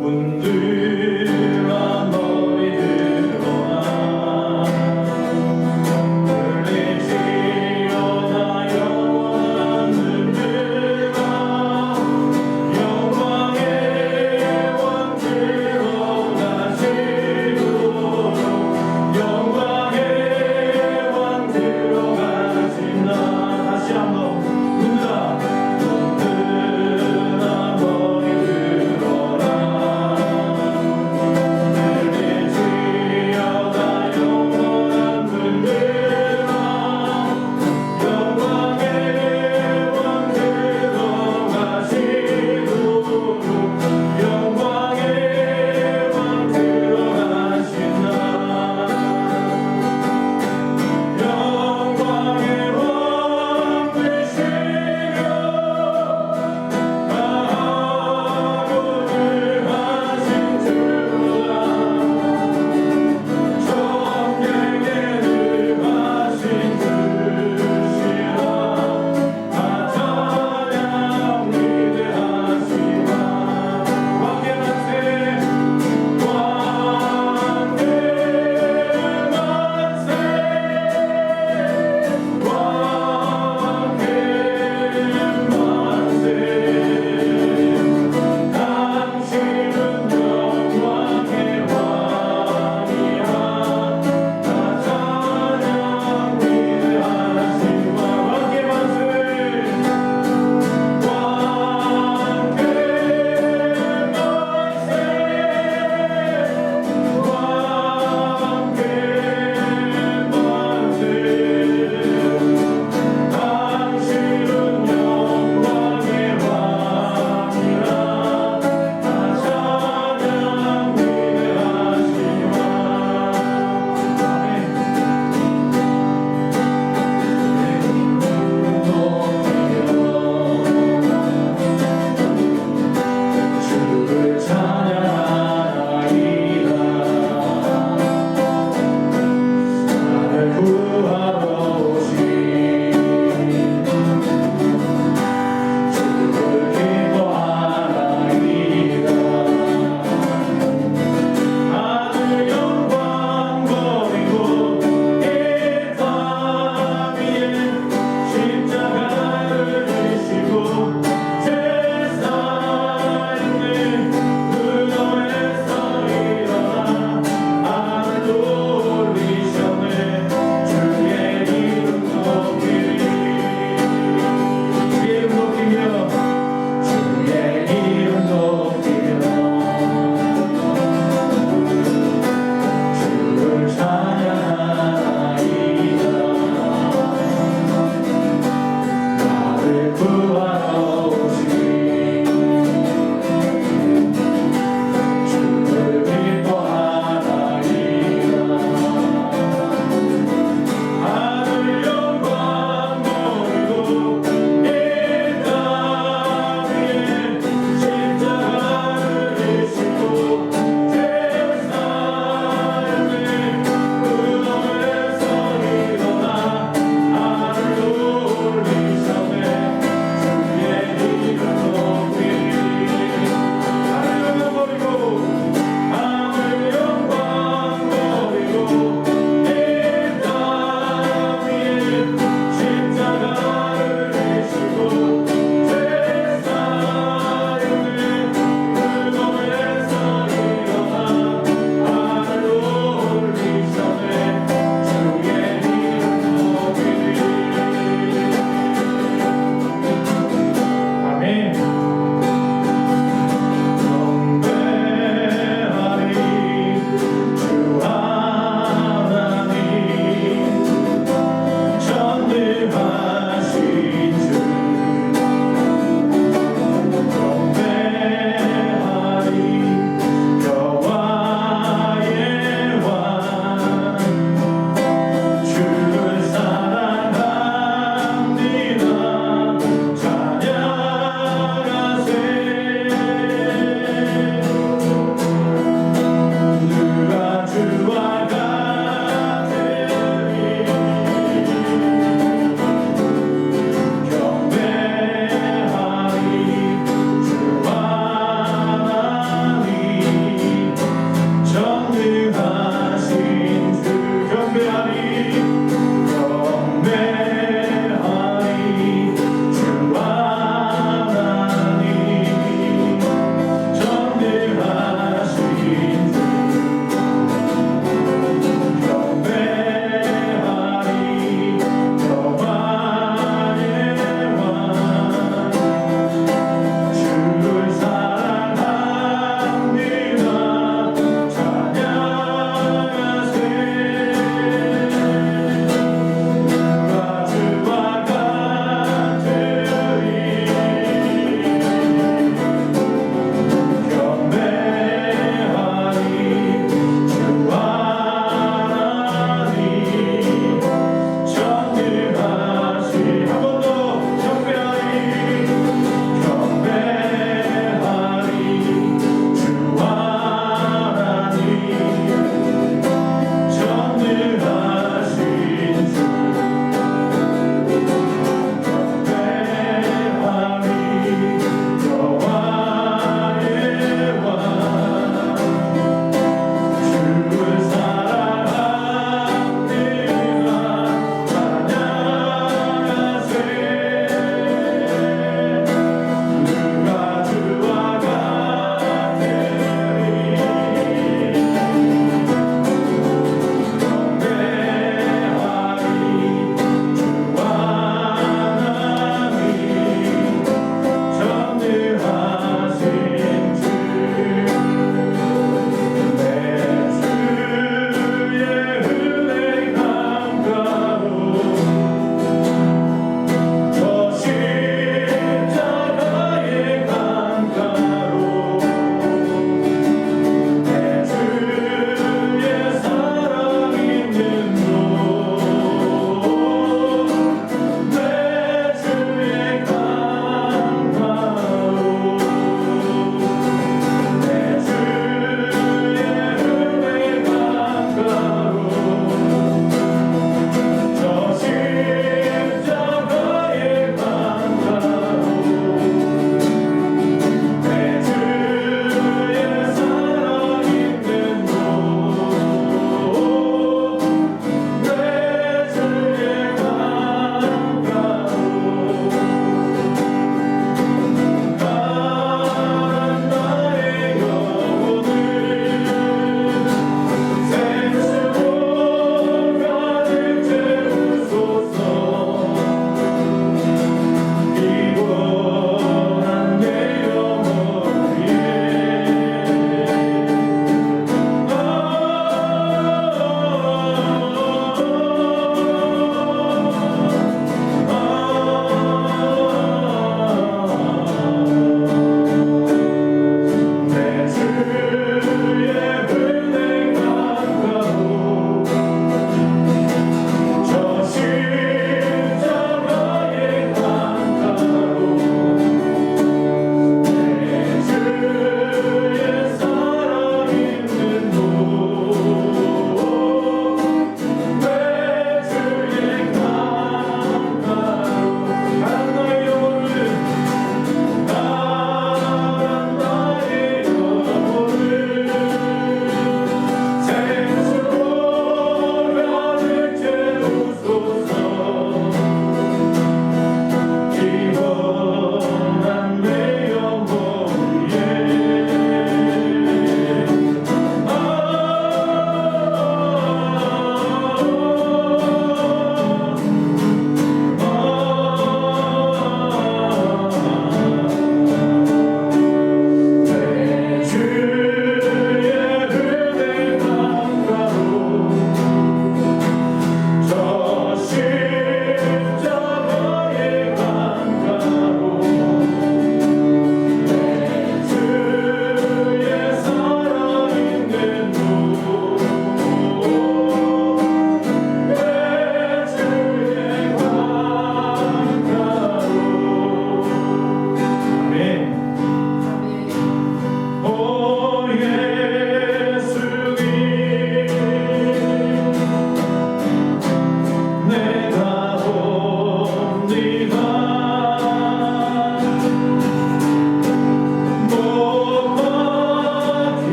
문들아 너희 들어라 울릴지어다 영원한 문들아 영광의 왕 들어가시도록 영광의 왕 들어가신다. 다시 한번 문들아 문들아 너희 들어라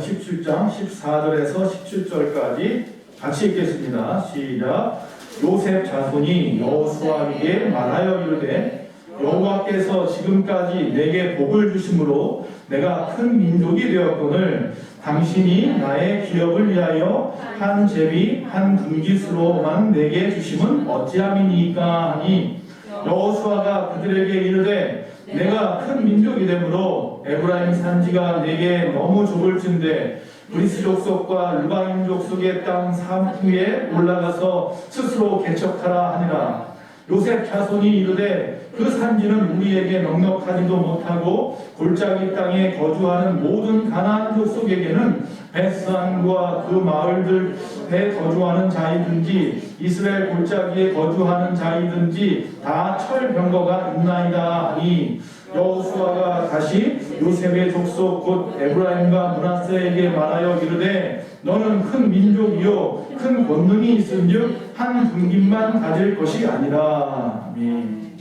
17장 14절에서 17절까지 같이 읽겠습니다. 시작. 요셉 자손이 여호수아에게 말하여 이르되 여호와께서 지금까지 내게 복을 주심으로 내가 큰 민족이 되었거늘 당신이 나의 기업을 위하여 한 제비 한 분깃으로만 내게 주심은 어찌함이니까 하니 여호수아가 그들에게 이르되 내가 큰 민족이 되므로 에브라임 산지가 내게 너무 좁을진대 브리스 족속과 르바임 족속의 땅 상위에 올라가서 스스로 개척하라 하니라. 요셉 자손이 이르되 그 산지는 우리에게 넉넉하지도 못하고 골짜기 땅에 거주하는 모든 가나안 족속에게는 벳산과 그 마을들에 거주하는 자이든지 이스라엘 골짜기에 거주하는 자이든지 다 철병거가 있나이다 하니 여호수아가 다시 요셉의 족속 곧 에브라임과 므낫세에게 말하여 이르되 너는 큰 민족이요 큰 권능이 있은즉 한 분깃만 가질 것이 아니라. 아멘.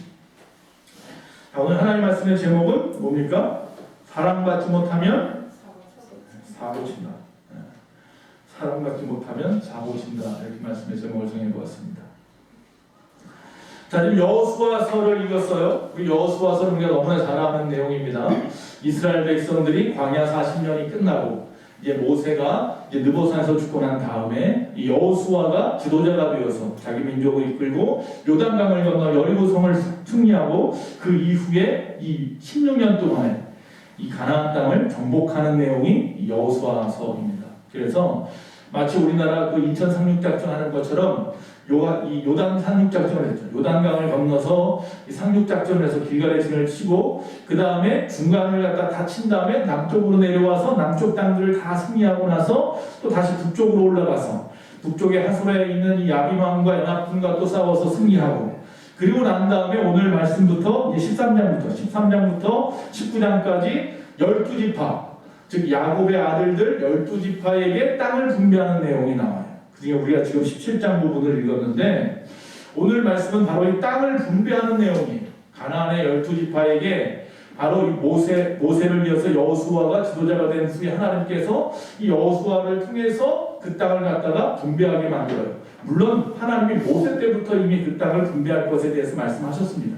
자, 오늘 하나님 말씀의 제목은 뭡니까? 사랑받지 못하면 사고 친다. 사랑받지 못하면 사고 친다. 이렇게 말씀의 제목을 정해보았습니다. 자, 지금 여호수아서를 읽었어요. 우리 여호수아서는 우리가 너무나 잘 아는 내용입니다. 이스라엘 백성들이 광야 40년이 끝나고 이제 모세가 이제 느보산에서 죽고 난 다음에 이 여호수아가 지도자가 되어서 자기 민족을 이끌고 요단강을 건너 여리고성을 승리하고 그 이후에 이 16년 동안에 이 가나안 땅을 정복하는 내용이 이 여호수아서입니다. 그래서 마치 우리나라 그 인천 상륙작전 하는 것처럼 이 요단 상륙작전을 했죠. 요단강을 건너서 이 상륙작전을 해서 길갈의 진을 치고 그 다음에 중간을 갖다 다 친 다음에 남쪽으로 내려와서 남쪽 땅들을 다 승리하고 나서 또 다시 북쪽으로 올라가서 북쪽에 하솔에 있는 이 야비망과 연합군과 또 싸워서 승리하고 그리고 난 다음에 오늘 말씀부터 13장부터 19장까지 12지파 즉 야곱의 아들들 12지파에게 땅을 분배하는 내용이 나와요. 그중에 우리가 지금 17장 부분을 읽었는데 오늘 말씀은 바로 이 땅을 분배하는 내용이에요. 가나안의 12지파에게 바로 이 모세를 이어서 여호수아가 지도자가 된 후에 하나님께서 이 여호수아를 통해서 그 땅을 갖다가 분배하게 만들어요. 물론 하나님이 모세 때부터 이미 그 땅을 분배할 것에 대해서 말씀하셨습니다.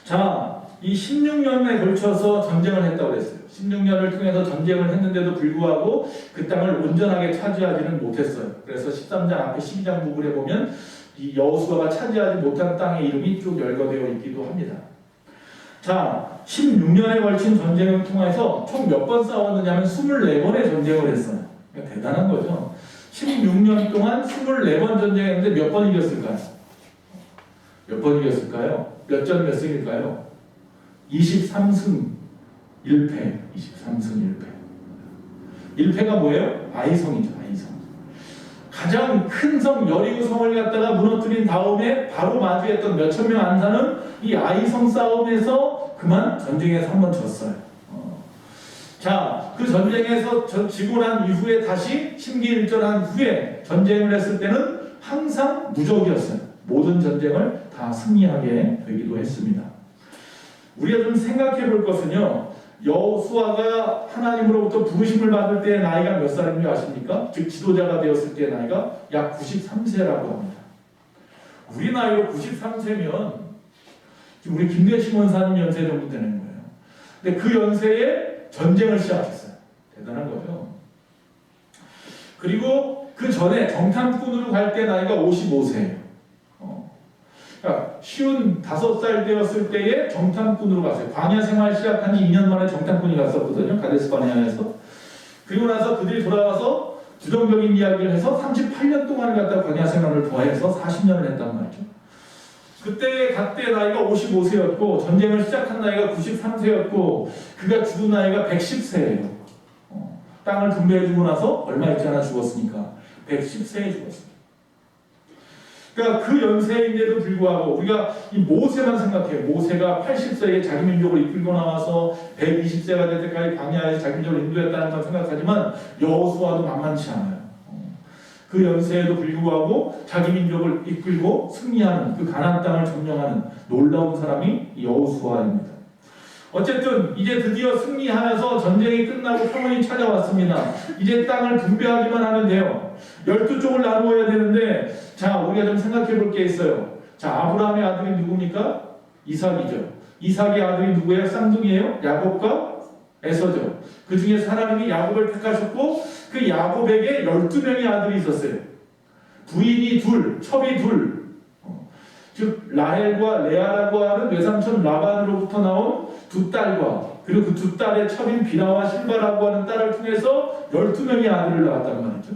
자, 이 16년에 걸쳐서 전쟁을 했다고 했어요. 16년을 통해서 전쟁을 했는데도 불구하고 그 땅을 온전하게 차지하지는 못했어요. 그래서 13장 앞에 12장 부분에 보면 이 여호수아가 차지하지 못한 땅의 이름이 쭉 열거되어 있기도 합니다. 자, 16년에 걸친 전쟁을 통해서 총 몇 번 싸웠느냐면 24번의 전쟁을 했어요. 그러니까 대단한 거죠. 16년 동안 24번 전쟁했는데 몇 번 이겼을까요? 몇 번 이겼을까요? 몇 전 몇 승일까요? 23승 1패. 23승 1패. 1패가 뭐예요? 아이성이죠. 아이성. 가장 큰 성 여리고성을 갖다가 무너뜨린 다음에 바로 마주했던 몇천 명 안 사는 이 아이성 싸움에서 그만 전쟁에서 한 번 졌어요. 자, 그 전쟁에서 지고 난 이후에 다시 심기일전한 후에 전쟁을 했을 때는 항상 무적이었어요. 모든 전쟁을 다 승리하게 되기도 했습니다. 우리가 좀 생각해 볼 것은요. 여호수아가 하나님으로부터 부르심을 받을 때의 나이가 몇 살인 줄 아십니까? 즉 지도자가 되었을 때의 나이가 약 93세라고 합니다. 우리 나이로 93세면 지금 우리 김대심 원사님 연세 정도 되는 거예요. 근데 그 연세에 전쟁을 시작했어요. 대단한 거죠. 그리고 그 전에 정탐꾼으로 갈 때 나이가 55세예요. 그러니까 55살 되었을 때에 정탐꾼으로 갔어요. 광야 생활 시작한 지 2년 만에 정탐꾼이 갔었거든요. 가데스 바네아에서. 그리고 나서 그들이 돌아와서 부정적인 이야기를 해서 38년 동안을 갖다 광야 생활을 더해서 40년을 했단 말이죠. 그때 나이가 55세였고 전쟁을 시작한 나이가 93세였고 그가 죽은 나이가 110세예요. 땅을 분배해주고 나서 얼마 있지 않아 죽었으니까 110세에 죽었어요. 그러니까 그 연세인데도 불구하고 우리가 이 모세만 생각해요. 모세가 80세에 자기 민족을 이끌고 나와서 120세가 될 때까지 광야에서 자기 민족을 인도했다는 걸 생각하지만 여호수아도 만만치 않아요. 그 연세에도 불구하고 자기 민족을 이끌고 승리하는 그 가나안 땅을 점령하는 놀라운 사람이 여호수아입니다. 어쨌든 이제 드디어 승리하면서 전쟁이 끝나고 평온이 찾아왔습니다. 이제 땅을 분배하기만 하면 돼요. 12쪽을 나누어야 되는데, 자, 우리가 좀 생각해 볼 게 있어요. 자, 아브라함의 아들이 누굽니까? 이삭이죠. 이삭의 아들이 누구예요? 쌍둥이에요? 야곱과 에서죠. 그 중에서 하나님이 야곱을 택하셨고, 그 야곱에게 12명의 아들이 있었어요. 부인이 둘, 첩이 둘. 즉 라헬과 레아라고 하는 외삼촌 라반으로부터 나온 두 딸과, 그리고 그 두 딸의 첩인 비나와 실바라고 하는 딸을 통해서 12명의 아들을 낳았단 말이죠.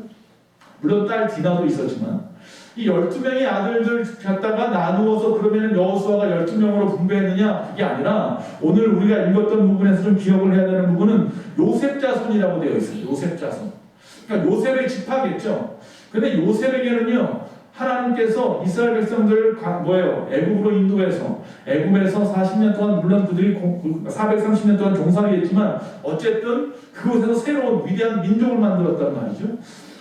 물론 딸 디나도 있었지만 이 12명의 아들들 갖다가 나누어서 그러면 여호수아가 12명으로 분배했느냐? 그게 아니라 오늘 우리가 읽었던 부분에서 좀 기억을 해야 되는 부분은 요셉 자손이라고 되어 있어요. 요셉 자손. 그러니까 요셉의 지파겠죠. 근데 요셉에게는요, 하나님께서 이스라엘 백성들을 애굽으로 인도해서 애굽에서 40년 동안, 물론 그들이 430년 동안 종살이 했지만 어쨌든 그곳에서 새로운 위대한 민족을 만들었단 말이죠.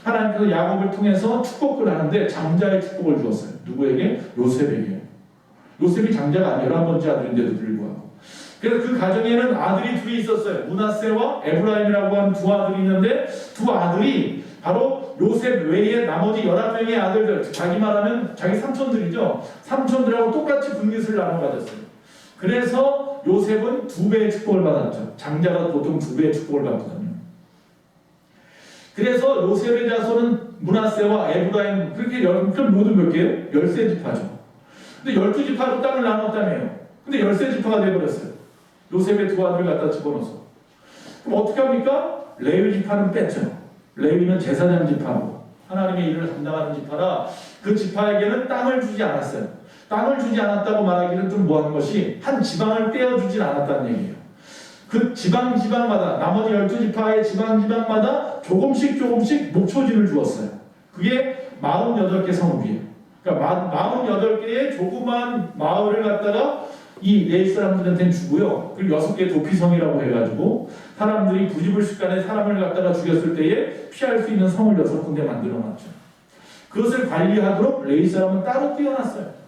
하나님께서 야곱을 통해서 축복을 하는데 장자의 축복을 주었어요. 누구에게? 요셉에게. 요셉이 장자가 아니라 11번째 아들인데도 불구하고. 그래서 그 가정에는 아들이 둘이 있었어요. 므낫세와 에브라임이라고 하는 두 아들이 있는데, 두 아들이 바로 요셉 외에 나머지 11명의 아들들, 자기 말하면 자기 삼촌들이죠. 삼촌들하고 똑같이 분깃을 나눠 가졌어요. 그래서 요셉은 2배의 축복을 받았죠. 장자가 보통 2배의 축복을 받거든요. 그래서 요셉의 자손은 므낫세와 에브라임, 그렇게 모두 몇 개예요? 13지파죠. 근데 12지파로 땅을 나눴다며요. 근데 13지파가 되어버렸어요. 요셉의 두 아들을 갖다 집어넣어서. 그럼 어떻게 합니까? 레위 지파는 뺐죠. 레위는 제사장 지파고 하나님의 일을 담당하는 지파라 그 지파에게는 땅을 주지 않았어요. 땅을 주지 않았다고 말하기는 좀 뭐하는 것이 한 지방을 떼어주진 않았다는 얘기예요. 그 지방마다, 나머지 12지파의 지방마다 조금씩 목초지를 주었어요. 그게 48개 성읍이에요. 그러니까 48개의 조그만 마을을 갖다가 이 레위 사람들한테는 주고요. 그리고 6개 도피성이라고 해가지고 사람들이 부집을 습관에 사람을 갖다가 죽였을 때에 피할 수 있는 성을 6군데 만들어놨죠. 그것을 관리하도록 레위 사람은 따로 띄워놨어요.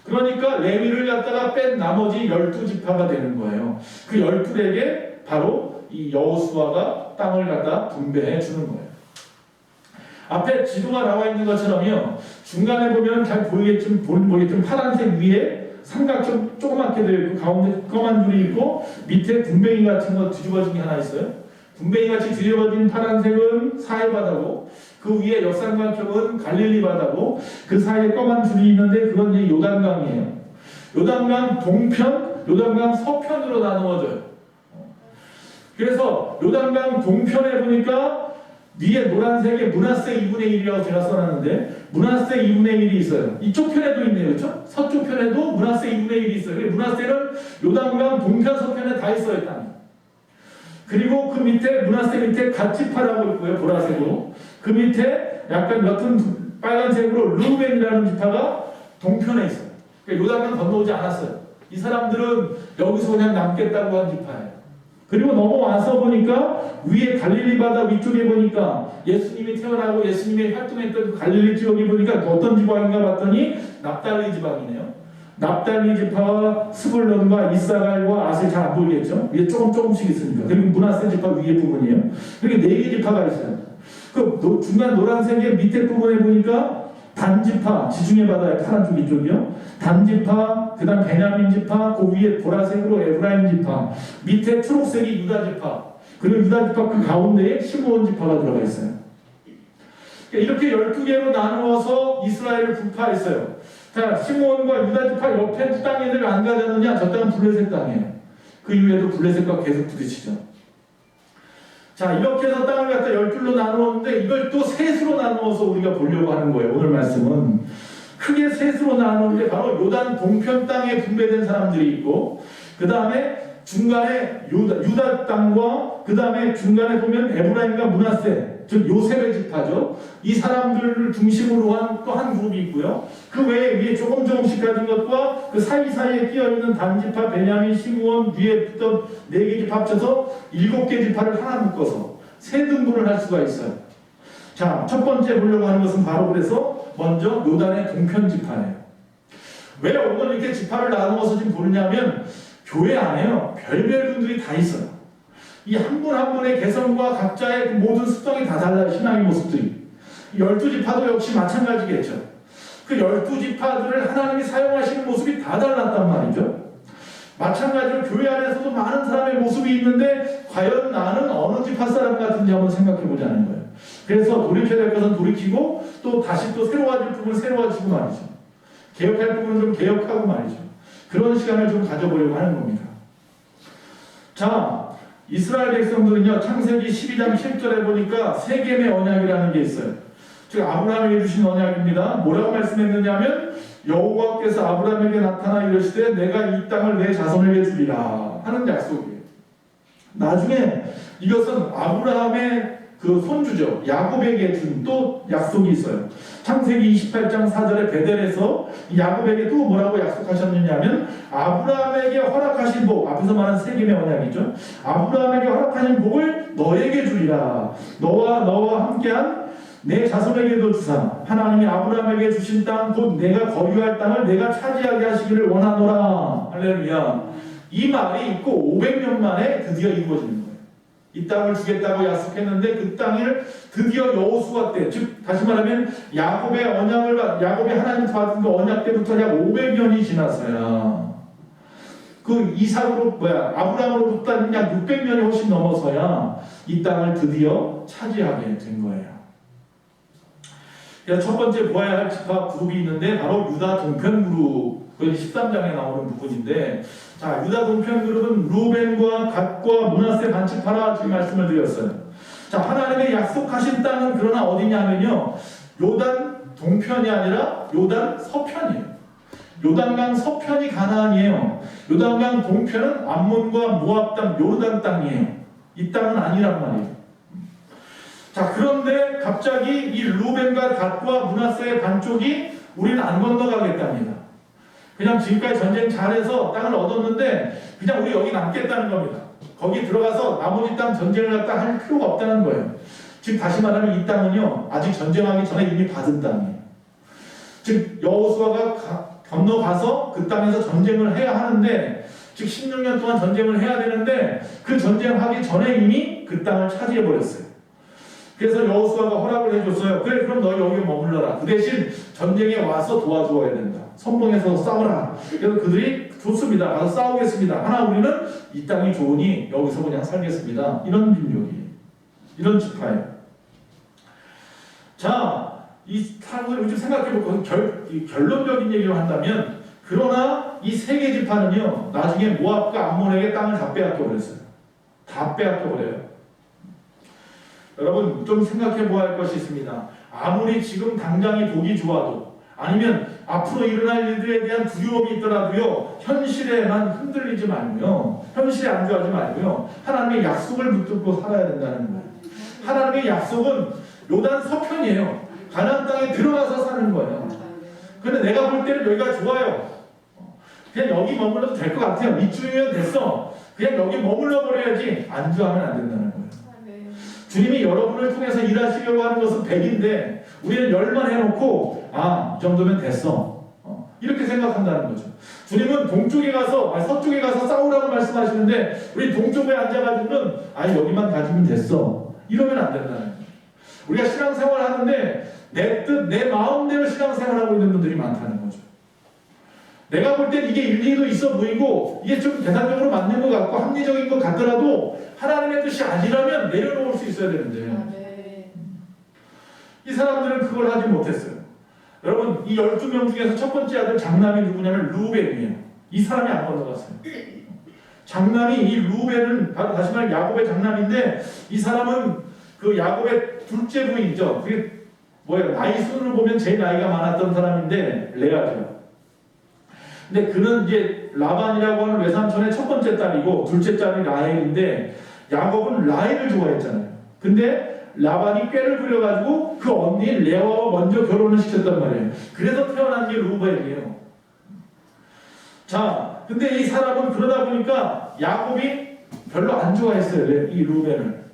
그러니까 레위를 갖다가 뺀 나머지 12지파가 되는 거예요. 그 12에게 바로 이 여호수아가 땅을 갖다 분배해 주는 거예요. 앞에 지도가 나와 있는 것처럼요, 중간에 보면 잘 보이겠지만 파란색 위에 삼각형 조그맣게 되어 있고 가운데 검은 줄이 있고 밑에 군뱅이 같은 거 뒤집어진 게 하나 있어요. 군뱅이 같이 뒤집어진 파란색은 사해 바다고, 그 위에 역삼각형은 갈릴리 바다고, 그 사이에 검은 줄이 있는데 그건 이제 요단강이에요. 요단강 동편, 요단강 서편으로 나누어져요. 그래서 요단강 동편에 보니까 위에 노란색에 므낫세 2분의 1이라고 제가 써놨는데, 므낫세 2분의 1이 있어요. 이쪽 편에도 있네요. 그렇죠? 서쪽 편에도 므낫세 2분의 1이 있어요. 므낫세는 요단강 동편 서편에 다 있어요. 일단. 그리고 그 밑에 므낫세 밑에 갓지파라고 있고요. 보라색으로. 그 밑에 약간 옅은 빨간색으로 르우벤이라는 지파가 동편에 있어요. 그러니까 요단강 건너오지 않았어요. 이 사람들은 여기서 그냥 남겠다고 한 지파예요. 그리고 넘어와서 보니까 위에 갈릴리 바다 위쪽에 보니까 예수님이 태어나고 예수님이 활동했던 그 갈릴리 지역이 보니까 어떤 지방인가 봤더니 납달리 지방이네요. 납달리 지파와 스불론과 이사갈과 아셀, 잘 안 보이겠죠? 위에 조금씩 있으니까. 그리고 므낫세 지파 위에 부분이에요. 그리고 4개 지파가 있어요. 그 중간 노란색의 밑에 부분에 보니까 단지파, 지중해 바다의 파란 쪽 이쪽이요. 단지파, 그 다음 베냐민 지파, 그 위에 보라색으로 에브라임 지파, 밑에 초록색이 유다 지파, 그리고 유다 지파 그 가운데에 시므온 지파가 들어가 있어요. 이렇게 12개로 나누어서 이스라엘을 분파했어요. 자, 시므온과 유다 지파 옆에 땅에들 안 가졌느냐? 저 땅은 블레셋 땅이에요. 그 이후에도 블레셋과 계속 부딪히죠. 자, 이렇게 해서 땅을 갖다 12로 나누었는데 이걸 또 셋으로 나누어서 우리가 보려고 하는 거예요. 오늘 말씀은 크게 셋으로 나누는데 바로 요단 동편 땅에 분배된 사람들이 있고, 그 다음에 중간에 유다 땅과 그 다음에 중간에 보면 에브라임과 므낫세, 즉 요셉의 지파죠. 이 사람들을 중심으로 한 또 한 그룹이 있고요. 그 외에 위에 조금씩 가진 것과 그 사이사이에 끼어있는 단지파, 베냐민, 시므온, 위에 붙던 4개 지파 합쳐서 7개 지파를 하나 묶어서 세 등분을 할 수가 있어요. 자, 첫 번째 보려고 하는 것은 바로 그래서 먼저 요단의 동편 지파예요. 왜 오늘 이렇게 지파를 나누어서 지금 보느냐면, 교회 안에요. 별별 분들이 다 있어요. 이 한 분 한 분의 개성과 각자의 그 모든 습성이 다 달라요. 신앙의 모습들이. 12지파도 역시 마찬가지겠죠. 그 12지파들을 하나님이 사용하시는 모습이 다 달랐단 말이죠. 마찬가지로 교회 안에서도 많은 사람의 모습이 있는데 과연 나는 어느 지파 사람 같은지 한번 생각해 보자는 거예요. 그래서 돌이켜야 될 것은 돌이키고 또 다시 또 새로워질 부분은 새로워지고 말이죠. 개혁할 부분은 좀 개혁하고 말이죠. 그런 시간을 좀 가져보려고 하는 겁니다. 자, 이스라엘 백성들은요, 창세기 12장 7절에 보니까 세겜의 언약이라는 게 있어요. 즉 아브라함에게 주신 언약입니다. 뭐라고 말씀했느냐면 여호와께서 아브라함에게 나타나 이르시되 내가 이 땅을 내 자손에게 주리라 하는 약속이에요. 나중에 이것은 아브라함의 그 손주죠. 야곱에게 준 또 약속이 있어요. 창세기 28장 4절에 베델에서 야곱에게 또 뭐라고 약속하셨느냐면 아브라함에게 허락하신 복, 앞에서 말한 세겜의 언약이죠. 아브라함에게 허락하신 복을 너에게 주리라. 너와 함께한 내 자손에게도 주사. 하나님이 아브라함에게 주신 땅 곧 내가 거류할 땅을 내가 차지하게 하시기를 원하노라. 할렐루야. 이 말이 있고 500년 만에 드디어 이루어지는 거예요. 이 땅을 주겠다고 약속했는데 그 땅을 드디어 여호수아 때, 즉 다시 말하면 야곱의 하나님 받은 그 언약 때부터 약 500년이 지났어야 그 이삭으로 아브라함으로부터 약 600년이 훨씬 넘어서야 이 땅을 드디어 차지하게 된 거예요. 그래서 첫 번째 보아야 할 지파 그룹이 있는데 바로 유다 동편 그룹. 그게 13장에 나오는 부분인데, 자, 유다 동편 그룹은 루벤과 갓과 므낫세 반지파라 지금 말씀을 드렸어요. 자, 하나님의 약속하신 땅은 그러나 어디냐면요, 요단 동편이 아니라 요단 서편이에요. 요단강 서편이 가나안이에요. 요단강 동편은 암몬과 모압 땅, 요르단 땅이에요. 이 땅은 아니란 말이에요. 자, 그런데 갑자기 이 루벤과 갓과 므낫세의 반쪽이 우리는 안 건너가겠답니다. 그냥 지금까지 전쟁 잘해서 땅을 얻었는데 그냥 우리 여기 남겠다는 겁니다. 거기 들어가서 나머지 땅 전쟁을 갖다 할 필요가 없다는 거예요. 즉 다시 말하면 이 땅은요, 아직 전쟁하기 전에 이미 받은 땅이에요. 즉 여호수아가 건너가서 그 땅에서 전쟁을 해야 하는데, 즉 16년 동안 전쟁을 해야 되는데 그 전쟁하기 전에 이미 그 땅을 차지해버렸어요. 그래서 여호수아가 허락을 해줬어요. 그래, 그럼 너 여기 머물러라. 그 대신 전쟁에 와서 도와줘야 된다. 선봉에서 싸우라. 그래서 그들이 좋습니다. 가서 싸우겠습니다. 하나 우리는 이 땅이 좋으니 여기서 그냥 살겠습니다. 이런 민족이에요. 이런 지파예요. 자, 이 사람을 요즘 생각해보고 결론적인 얘기를 한다면, 그러나 이 세 개 지파는요, 나중에 모압과 암몬에게 땅을 다 빼앗겨버렸어요. 다 빼앗겨버려요. 여러분 좀 생각해 보아야 할 것이 있습니다. 아무리 지금 당장이 보기 좋아도, 아니면 앞으로 일어날 일들에 대한 두려움이 있더라도요, 현실에만 흔들리지 말고요, 현실에 안주하지 말고요, 하나님의 약속을 붙들고 살아야 된다는 거예요. 하나님의 약속은 요단 서편이에요. 가나안 땅에 들어가서 사는 거예요. 그런데 내가 볼 때는 여기가 좋아요. 그냥 여기 머물러도 될 것 같아요. 이쯤이면 됐어. 그냥 여기 머물러 버려야지. 안주하면 안 된다는 거예요. 주님이 여러분을 통해서 일하시려고 하는 것은 100인데 우리는 10만 해놓고 이 정도면 됐어. 이렇게 생각한다는 거죠. 주님은 동쪽에 가서, 서쪽에 가서 싸우라고 말씀하시는데 우리 동쪽에 앉아가지고는 여기만 가지면 됐어. 이러면 안 된다는 거예요. 우리가 신앙생활 하는데 내 뜻, 내 마음대로 신앙생활하고 있는 분들이 많다는 거죠. 내가 볼 땐 이게 일리도 있어 보이고 이게 좀 계산적으로 맞는 것 같고 합리적인 것 같더라도 하나님의 뜻이 아니라면 내려놓을 수 있어야 되는데 이 사람들은 그걸 하지 못했어요. 여러분 이 12명 중에서 첫 번째 아들 장남이 누구냐면 루벤이에요. 이 사람이 안 건너갔어요. 장남이, 이 루벤은 바로 다시 말해 야곱의 장남인데, 이 사람은 그 야곱의 둘째 부인이죠. 그게 나이 순으로 보면 제일 나이가 많았던 사람인데 레아죠. 근데 그는 이제 라반이라고 하는 외삼촌의 첫 번째 딸이고 둘째 딸이 라헬인데, 야곱은 라헬을 좋아했잖아요. 근데 라반이 꾀를 부려가지고 그 언니 레아와 먼저 결혼을 시켰단 말이에요. 그래서 태어난 게 루벤이에요. 자, 근데 이 사람은 그러다 보니까 야곱이 별로 안 좋아했어요. 이 루벤을.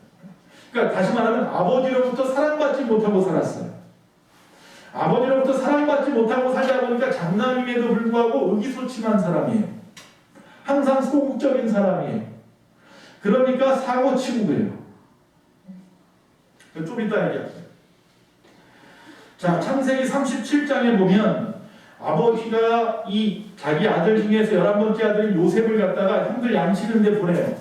그러니까 다시 말하면 아버지로부터 사랑받지 못하고 살았어요. 아버지로부터 사랑받지 못하고 살다 보니까 장남임에도 불구하고 의기소침한 사람이에요. 항상 소극적인 사람이에요. 그러니까 사고치고 그래요. 좀 이따 얘기할게요. 자, 창세기 37장에 보면 아버지가 이 자기 아들 중에서 11번째 아들 요셉을 갖다가 형들 양치는 데 보내요.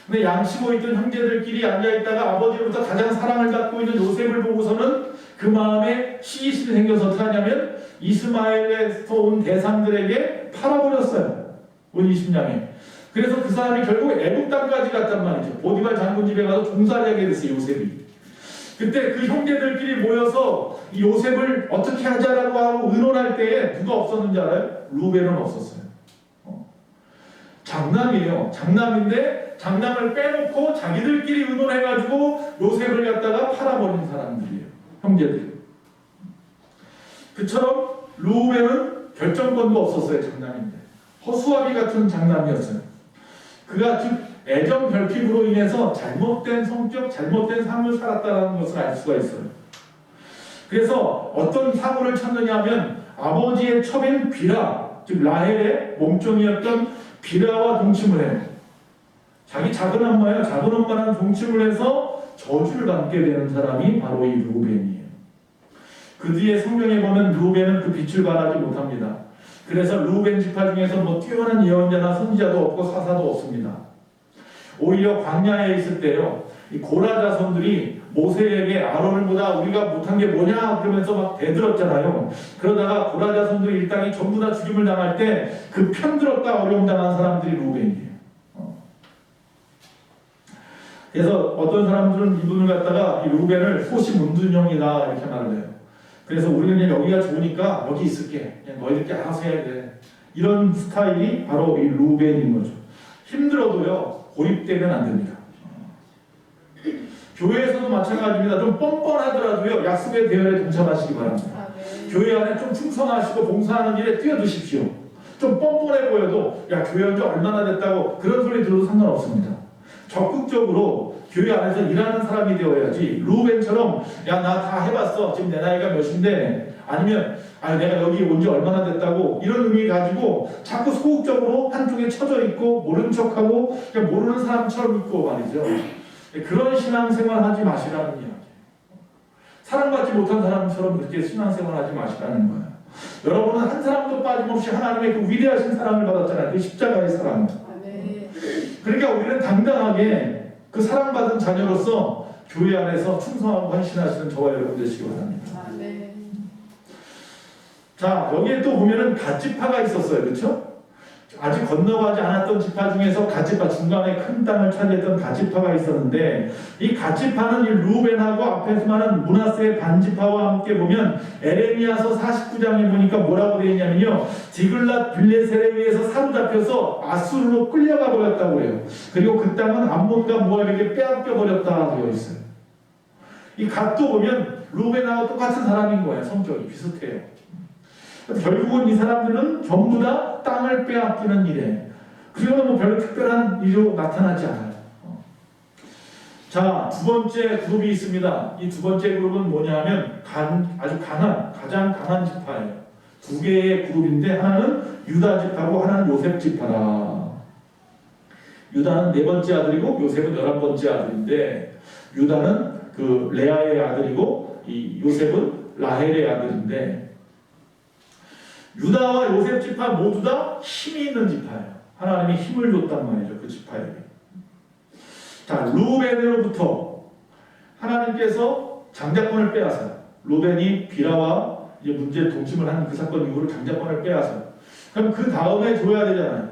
근데 양치고 있던 형제들끼리 앉아있다가 아버지로부터 가장 사랑을 받고 있는 요셉을 보고서는 그 마음에 시기심이 생겨서 어떻게 하냐면 이스마엘에서 온 대상들에게 팔아버렸어요. 온 20냥에. 그래서 그 사람이 결국 애굽 땅까지 갔단 말이죠. 보디발 장군 집에 가서 종살이하게 됐어요. 요셉이. 그때 그 형제들끼리 모여서 이 요셉을 어떻게 하자라고 하고 의논할 때에 누가 없었는지 알아요? 루벤은 없었어요. 장남이에요. 장남인데 장남을 빼놓고 자기들끼리 의논해가지고 요셉을 갖다가 팔아버린 사람들이에요. 형제들. 그처럼 루벤은 결정권도 없었어요. 장남인데. 허수아비 같은 장남이었어요. 그가 즉 애정 결핍으로 인해서 잘못된 성격, 잘못된 삶을 살았다는 것을 알 수가 있어요. 그래서 어떤 사고를 쳤느냐 하면 아버지의 첩인 비라, 즉 라헬의 몸종이었던 비라와 동침을 해요. 자기 작은 엄마예요. 작은 엄마랑 동침을 해서 저주를 받게 되는 사람이 바로 이 루벤이에요. 그 뒤에 성경에 보면 루벤은 그 빛을 발하지 못합니다. 그래서 루벤 지파 중에서 뭐 뛰어난 예언자나 선지자도 없고 사사도 없습니다. 오히려 광야에 있을 때요, 이 고라 자손들이 모세에게 아론을보다 우리가 못한 게 뭐냐 그러면서 막 대들었잖아요. 그러다가 고라 자손들이 일당이 전부 다 죽임을 당할 때 그 편들었다 어려움 당한 사람들이 루벤이에요. 그래서 어떤 사람들은 이분을 갖다가 이 루벤을 소시 문둔형이다 이렇게 말을 해요. 그래서 우리는 그냥 여기가 좋으니까 여기 있을게. 그냥 너희들께 알아서 해야 돼. 이런 스타일이 바로 이 루벤인 거죠. 힘들어도요, 고립되면 안 됩니다. 교회에서도 마찬가지입니다. 좀 뻔뻔하더라도요, 약속의 대열에 동참하시기 바랍니다. 교회 안에 좀 충성하시고 봉사하는 일에 뛰어드십시오. 좀 뻔뻔해 보여도 야, 교회 온 지 얼마나 됐다고 그런 소리 들어도 상관없습니다. 적극적으로 교회 안에서 일하는 사람이 되어야지 루벤처럼 야, 나 다 해봤어. 지금 내 나이가 몇인데 아니면 내가 여기 온 지 얼마나 됐다고 이런 의미 가지고 자꾸 소극적으로 한쪽에 처져 있고 모른 척하고 그냥 모르는 사람처럼 있고 말이죠. 그런 신앙생활 하지 마시라는 이야기. 사랑받지 못한 사람처럼 그렇게 신앙생활 하지 마시라는 거예요. 여러분은 한 사람도 빠짐없이 하나님의 그 위대하신 사랑을 받았잖아요. 그 십자가의 사랑. 그러니까 우리는 당당하게 그 사랑받은 자녀로서 교회 안에서 충성하고 헌신하시는 저와 여러분 되시기 바랍니다. 자, 여기에 또 보면은 갓지파가 있었어요. 그렇죠? 아직 건너가지 않았던 지파 중에서 갓지파, 중간에 큰 땅을 차지했던 갓지파가 있었는데 이 갓지파는 이 루벤하고 앞에서 말한 므낫세의 반지파와 함께 보면 에레미야서 49장에 보니까 뭐라고 되어 있냐면요, 디글랏 빌레셀에 의해서 사로잡혀서 아수르로 끌려가 버렸다고 해요. 그리고 그 땅은 암몬과 모압에게 빼앗겨 버렸다 되어 있어요. 이 갓도 보면 루벤하고 똑같은 사람인 거예요. 성격이 비슷해요. 결국은 이 사람들은 전부 다 땅을 빼앗기는 일에, 그리고 뭐 별로 특별한 일로 나타나지 않아요. 자, 두 번째 그룹이 있습니다. 이 두 번째 그룹은 뭐냐면 아주 가장 강한 지파예요. 두 개의 그룹인데 하나는 유다 지파고 하나는 요셉 지파다. 유다는 네 번째 아들이고 요셉은 11번째 아들인데, 유다는 그 레아의 아들이고 이 요셉은 라헬의 아들인데, 유다와 요셉 지파 모두 다 힘이 있는 지파예요. 하나님이 힘을 줬단 말이죠. 그 지파에게. 자, 루벤으로부터 하나님께서 장자권을 빼앗아요. 루벤이 비라와 이제 문제 동침을 한 그 사건 이후로 장자권을 빼앗아요. 그럼 그 다음에 줘야 되잖아요.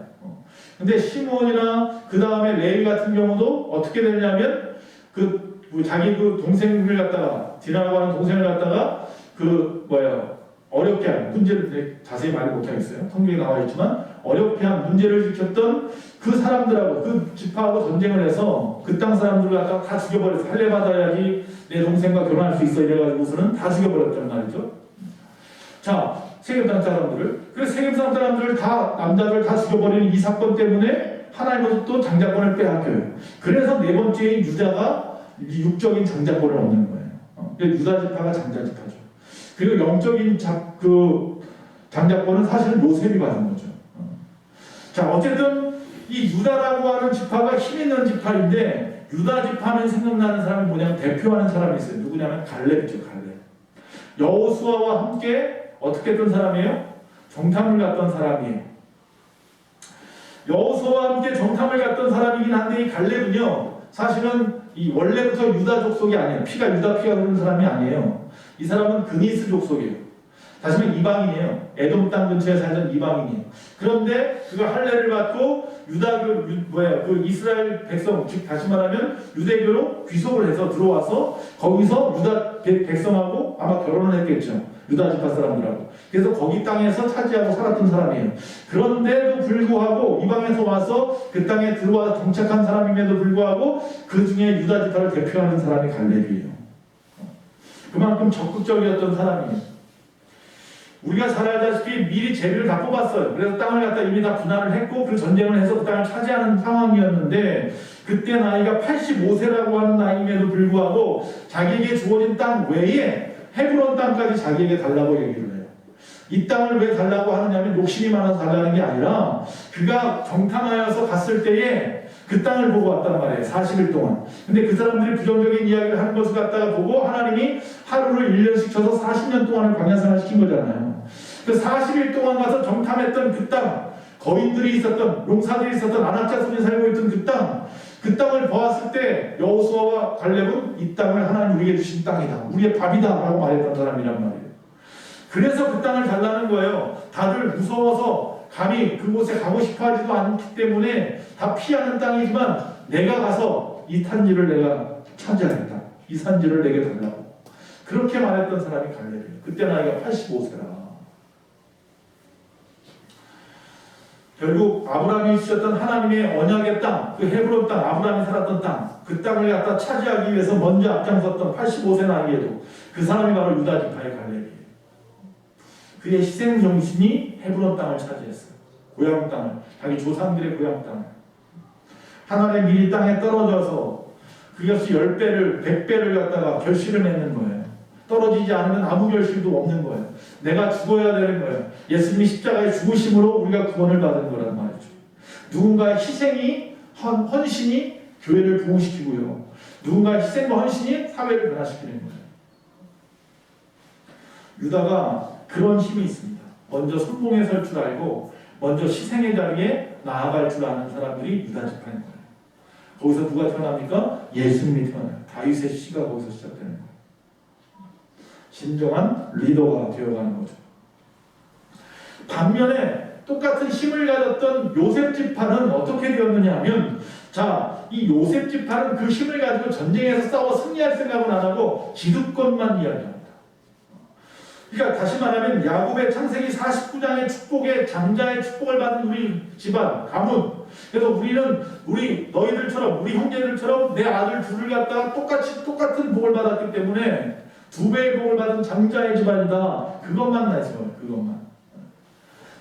근데 시므온이나 그 다음에 레위 같은 경우도 어떻게 되냐면 자기 그 동생을 갖다가, 디나라고 하는 동생을 갖다가 어렵게 한 문제를 자세히 말 못하겠어요. 성경에 나와 있지만 어렵게 한 문제를 일으켰던 그 사람들하고 그 지파하고 전쟁을 해서 그 땅 사람들을 갖다가 다 죽여버려서 할례받아야지 내 동생과 결혼할 수 있어 이래가지고서는 다 죽여버렸단 말이죠. 자, 세겜 땅 사람들을, 그래서 세겜 땅 사람들을 다, 남자들 다 죽여버리는 이 사건 때문에 하나님은 또 장자권을 빼앗겨요. 그래서 네 번째인 유다가 육적인 장자권을 얻는 거예요. 유다 지파가 장자 지파죠. 그리고 영적인 장자권은 사실은 요셉이 받은 거죠. 자, 어쨌든 이 유다라고 하는 지파가 힘 있는 지파인데 유다 지파는 생각나는 사람이 뭐냐면 대표하는 사람이 있어요. 누구냐면 갈렙이죠. 갈렙. 여호수아와 함께 어떻게 했던 사람이에요? 정탐을 갔던 사람이에요. 여호수아와 함께 정탐을 갔던 사람이긴 한데 이 갈렙은요 사실은 이 원래부터 유다 족속이 아니에요. 피가 흐르는 사람이 아니에요. 이 사람은 그니스 족속이에요. 다시 말해 이방인이에요. 에돔 땅 근처에 살던 이방인이에요. 그런데 그가 할례를 받고 그 이스라엘 백성, 즉 다시 말하면 유대교로 귀속을 해서 들어와서 거기서 유다 백성하고 아마 결혼을 했겠죠. 유다 지파 사람들하고. 그래서 거기 땅에서 차지하고 살았던 사람이에요. 그런데도 불구하고 이방에서 와서 그 땅에 들어와서 정착한 사람임에도 불구하고 그 중에 유다 지파를 대표하는 사람이 갈렙이에요. 그만큼 적극적이었던 사람이에요. 우리가 잘 알다시피 미리 제비를 다 뽑았어요. 그래서 땅을 갖다 이미 다 분할을 했고 그 전쟁을 해서 그 땅을 차지하는 상황이었는데 그때 나이가 85세라고 하는 나이임에도 불구하고 자기에게 주어진 땅 외에 헤브론 땅까지 자기에게 달라고 얘기를 해요. 이 땅을 왜 달라고 하느냐면 욕심이 많아서 달라는 게 아니라 그가 정탐하여서 갔을 때에 그 땅을 보고 왔단 말이에요. 40일 동안. 근데 그 사람들이 부정적인 이야기를 하는 것을 갖다가 보고 하나님이 하루를 1년씩 쳐서 40년 동안을 광야생활 시킨 거잖아요. 그 40일 동안 가서 정탐했던 그 땅, 거인들이 있었던, 용사들이 있었던, 안악자손이 살고 있던 그 땅을 보았을 때 여호수아와 갈렙은 이 땅을 하나님 우리에게 주신 땅이다. 우리의 밥이다 라고 말했던 사람이란 말이에요. 그래서 그 땅을 달라는 거예요. 다들 무서워서 감히 그곳에 가고 싶어 하지도 않기 때문에 다 피하는 땅이지만 내가 가서 이 산지를 내가 차지하겠다. 이 산지를 내게 달라고. 그렇게 말했던 사람이 갈렙이에요. 그때 나이가 85세라. 결국 아브라함이 주셨던 하나님의 언약의 땅, 그 헤브론 땅, 아브라함이 살았던 땅, 그 땅을 갖다 차지하기 위해서 먼저 앞장섰던 85세 나이에도 그 사람이 바로 유다 지파의 갈렙이에요. 그의 희생 정신이 헤브론 땅을 차지했어요. 고향 땅을, 자기 조상들의 고향 땅을. 하나님의 미리 땅에 떨어져서 그것이 10배를, 100배를 갖다가 결실을 맺는 거예요. 떨어지지 않으면 아무 결실도 없는 거예요. 내가 죽어야 되는 거예요. 예수님이 십자가의 죽으심으로 우리가 구원을 받은 거란 말이죠. 누군가의 희생이, 헌신이 교회를 부흥시키고요. 누군가의 희생과 헌신이 사회를 변화시키는 거예요. 유다가 그런 힘이 있습니다. 먼저 선봉에 설 줄 알고 먼저 희생의 자리에 나아갈 줄 아는 사람들이 유다 지파인 거예요. 거기서 누가 태어납니까? 예수님이 태어나요. 다윗의 씨가 거기서 시작되는 거예요. 진정한 리더가 되어가는 거죠. 반면에 똑같은 힘을 가졌던 요셉 지파는 어떻게 되었느냐 하면 이 요셉 지파는 그 힘을 가지고 전쟁에서 싸워 승리할 생각은 안 하고 기득권만 이야기합니다. 그러니까 다시 말하면 야곱의 창세기 49장의 축복의 장자의 축복을 받은 우리 집안, 가문. 그래서 우리는 너희들처럼 우리 형제들처럼 내 아들 둘을 갖다가 똑같은 복을 받았기 때문에 2배의 복을 받은 장자의 집안이다. 그것만 내세워요. 그것만.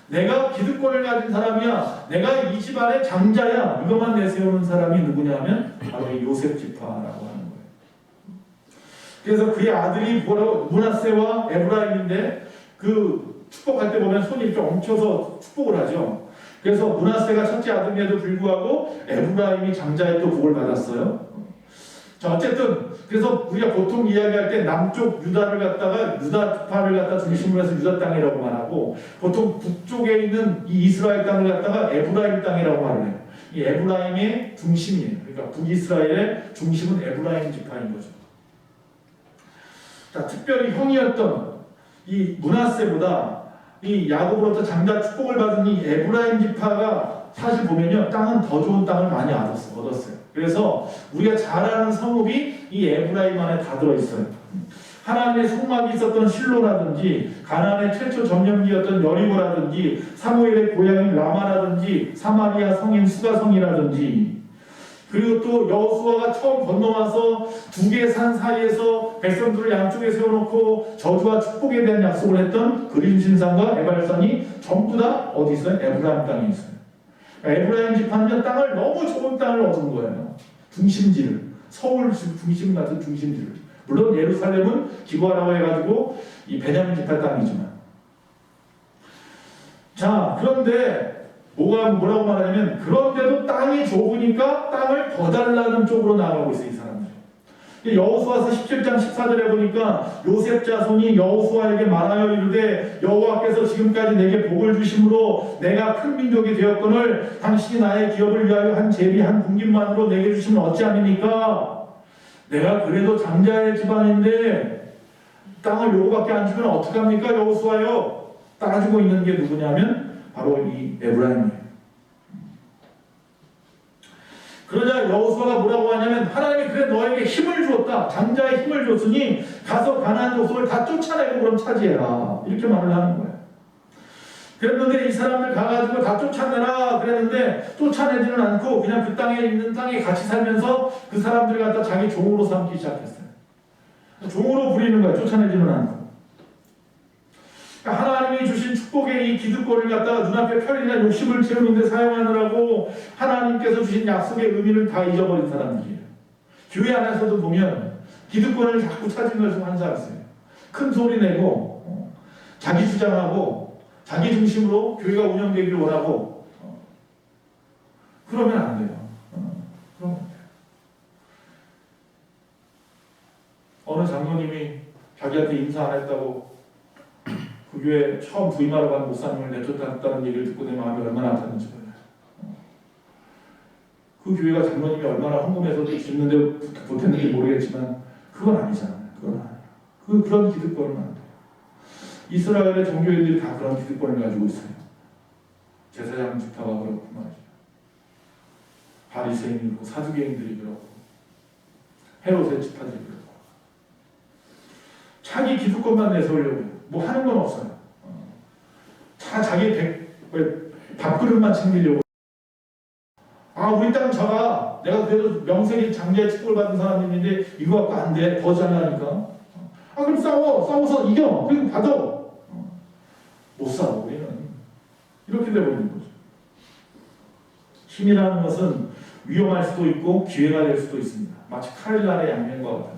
내가 기득권을 가진 사람이야. 내가 이 집안의 장자야. 이것만 내세우는 사람이 누구냐 하면 바로 이 요셉 지파라고 하는 거예요. 그래서 그의 아들이 므낫세와 에브라임인데 그 축복할 때 보면 손이 이렇게 엉켜서 축복을 하죠. 그래서 므낫세가 첫째 아들임에도 불구하고 에브라임이 장자의 또 복을 받았어요. 자, 어쨌든 그래서 우리가 보통 이야기할 때 남쪽 유다를 갖다가 유다 지파를 갖다 중심으로 해서 유다 땅이라고 말하고 보통 북쪽에 있는 이 이스라엘 땅을 갖다가 에브라임 땅이라고 말을 해요. 이 에브라임의 중심이에요. 그러니까 북이스라엘의 중심은 에브라임 지파인 거죠. 자, 특별히 형이었던 이 므낫세보다 이 야곱으로부터 장자 축복을 받은 이 에브라임 지파가 사실 보면요, 땅은 더 좋은 땅을 많이 얻었어요. 그래서 우리가 잘 아는 성읍이 이 에브라임 안에 다 들어있어요. 하나님의 성막이 있었던 실로라든지 가나안의 최초 점령지였던 여리고라든지 사무엘의 고향인 라마라든지 사마리아 성인 수가성이라든지 그리고 또 여호수아가 처음 건너와서 2개의 산 사이에서 백성들을 양쪽에 세워놓고 저주와 축복에 대한 약속을 했던 그림신산과 에발산이 전부 다 어디 있어요? 에브라임 땅에 있어요. 에브라임 지파는 땅을 너무 좋은 땅을 얻은 거예요. 중심지를, 서울 중심 같은 중심지를. 물론 예루살렘은 기부하라고 해가지고 이 베냐민 지파 땅이지만. 자, 그런데 뭐라고 말하냐면 그런데도 땅이 좁으니까 땅을 더 달라는 쪽으로 나가고 있어요. 이 사람들이. 여호수아서 17장 14절에 보니까 요셉 자손이 여호수아에게 말하여 이르되 여호와께서 지금까지 내게 복을 주심으로 내가 큰 민족이 되었거늘 당신이 나의 기업을 위하여 한 제비 한 분깃만으로 내게 주시면 어찌함이니까. 내가 그래도 장자의 집안인데 땅을 요거밖에 안 주면 어떡합니까 여호수아요. 따지고 있는 게 누구냐면 바로 이 에브라임이에요. 그러자 여호수아가 뭐라고 하냐면 하나님이 그래 너에게 힘을 주었다. 장자의 힘을 줬으니 가서 가나안 족속을 다 쫓아내고 그럼 차지해라. 이렇게 말을 하는 거예요. 그랬는데 이 사람들 가가지고 다 쫓아내라 그랬는데 쫓아내지는 않고 그냥 그 땅에 있는 땅에 같이 살면서 그 사람들을 갖다 자기 종으로 삼기 시작했어요. 종으로 부리는 거예요. 쫓아내지는 않고. 하나님이 주신 축복의 이 기득권을 갖다가 눈앞에 편리나 욕심을 채우는 데 사용하느라고 하나님께서 주신 약속의 의미를 다 잊어버린 사람들이에요. 교회 안에서도 보면 기득권을 자꾸 찾은 것을 환사하세요. 큰 소리 내고 자기 주장하고 자기 중심으로 교회가 운영되기를 원하고 그러면 안 돼요. 그러면 안 돼요. 어느 장로님이 자기한테 인사 안 했다고 그 교회 처음 부임하러 간 목사님을 내쫓았다는 얘기를 듣고 내 마음이 얼마나 아팠는지 몰라요. 그 교회가 장로님이 얼마나 헌금해서 짓는데 못했는지 모르겠지만 그건 아니잖아요. 그건 아니에요. 그런 기득권은 안 돼요. 이스라엘의 종교인들이 다 그런 기득권을 가지고 있어요. 제사장 집사가 그렇고 말이죠. 바리새인이 그렇고 사두개인들이 그렇고 헤롯의 집사들이 그렇고 자기 기득권만 내세우려고 해요. 뭐 하는 건 없어요. 자기 밥그릇만 챙기려고. 우리 땅 저가 내가 그래도 명색이 장자의 축복을 받은 사람인데 이거 갖고 안 돼. 더 잘나니까. 그럼 싸워서 이겨. 그리고 받아. 못 싸워 우리는. 이렇게 되어버리는 거죠. 힘이라는 것은 위험할 수도 있고 기회가 될 수도 있습니다. 마치 칼날의 양면과 같아서.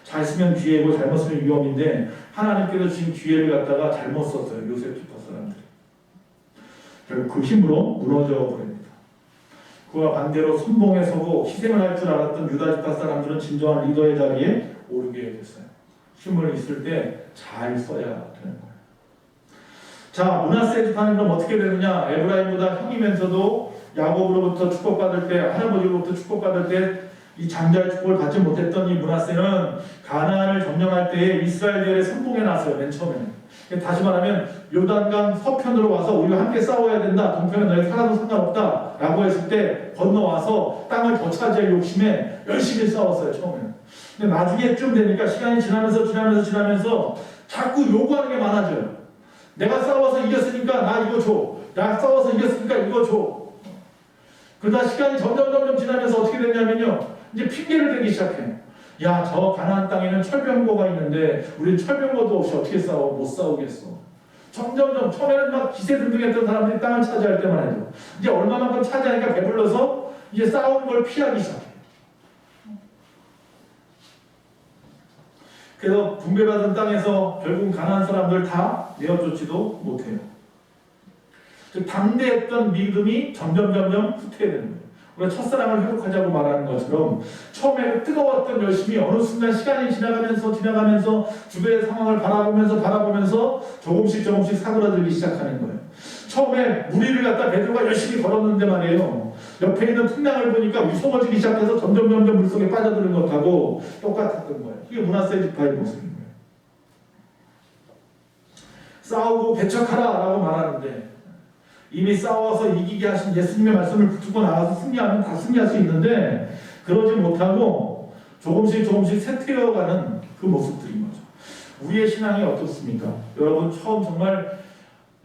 잘 쓰면 기회고 잘못 쓰면 위험인데 하나님께서 주신 기회를 갖다가 잘못 썼어요. 요셉 집안 사람들이. 결국 그 힘으로 무너져 버립니다. 그와 반대로 선봉에 서고 희생을 할 줄 알았던 유다 집안 사람들은 진정한 리더의 자리에 오르게 됐어요. 힘을 있을 때 잘 써야 되는 거예요. 자, 므낫세 집안은 그럼 어떻게 되느냐? 에브라임보다 형이면서도 야곱으로부터 축복받을 때, 할아버지로부터 축복받을 때 이 장자의 축복을 받지 못했던 이 므낫세는 가나안을 점령할 때에 이스라엘들의 선봉에 나서요. 맨 처음에는. 다시 말하면 요단강 서편으로 와서 우리가 함께 싸워야 된다. 동편에 너희 살아도 상관없다. 라고 했을 때 건너와서 땅을 더 차지할 욕심에 열심히 싸웠어요. 처음에는. 근데 나중에쯤 되니까 시간이 지나면서 자꾸 요구하는 게 많아져요. 내가 싸워서 이겼으니까 나 이거 줘. 나 싸워서 이겼으니까 이거 줘. 그러다 시간이 점점 지나면서 어떻게 되냐면요. 이제 핑계를 대기 시작해요. 야, 저 가나안 땅에는 철병거가 있는데 우린 철병거도 없이 어떻게 싸워? 못 싸우겠어. 점점 처음에는 막 기세등등했던 사람들이 땅을 차지할 때만 해도 이제 얼마만큼 차지하니까 배불러서 이제 싸우는 걸 피하기 시작해요. 그래서 분배받은 땅에서 결국 가나안 사람들 다 내어쫓지도 못해요. 담대했던 믿음이 점점 후퇴되는 거예요. 우리가 첫사랑을 회복하자고 말하는 것처럼 처음에 뜨거웠던 열심이 어느 순간 시간이 지나가면서 주변의 상황을 바라보면서 조금씩 사그라들기 시작하는 거예요. 처음에 무리를 갖다 베드로가 열심히 걸었는데 말이에요. 옆에 있는 풍랑을 보니까 무서워지기 시작해서 점점 물속에 빠져드는 것하고 똑같았던 거예요. 이게 므낫세 지파의 모습인 거예요. 싸우고 배척하라라고 말하는데 이미 싸워서 이기게 하신 예수님의 말씀을 붙들고 나가서 승리하면 다 승리할 수 있는데 그러지 못하고 조금씩 쇠퇴어가는 그 모습들인 거죠. 우리의 신앙이 어떻습니까? 여러분 처음 정말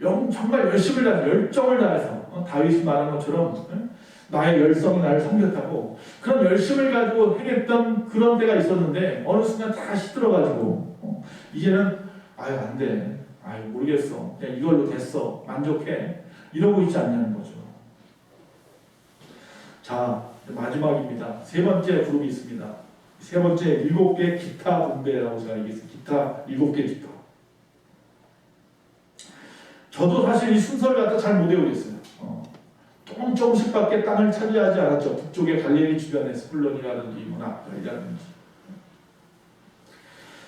열심을 다해서 열정을 다해서 다윗이 말한 것처럼 나의 열성이 나를 섬겼다고 그런 열심을 가지고 행했던 그런 때가 있었는데 어느 순간 다 시들어가지고 이제는 안 돼. 모르겠어. 그냥 이걸로 됐어. 만족해. 이러고 있지 않냐는 거죠. 자, 마지막입니다. 세 번째 그룹이 있습니다. 세 번째 7개 기타 분배라고 제가 얘기했어요. 기타 7개 기타. 저도 사실 이 순서를 갖다 잘 못 외우겠어요. 조금씩밖에 땅을 차지하지 않았죠. 북쪽의 갈릴리 주변의 스불론이라든지 뭐 납달이라든지.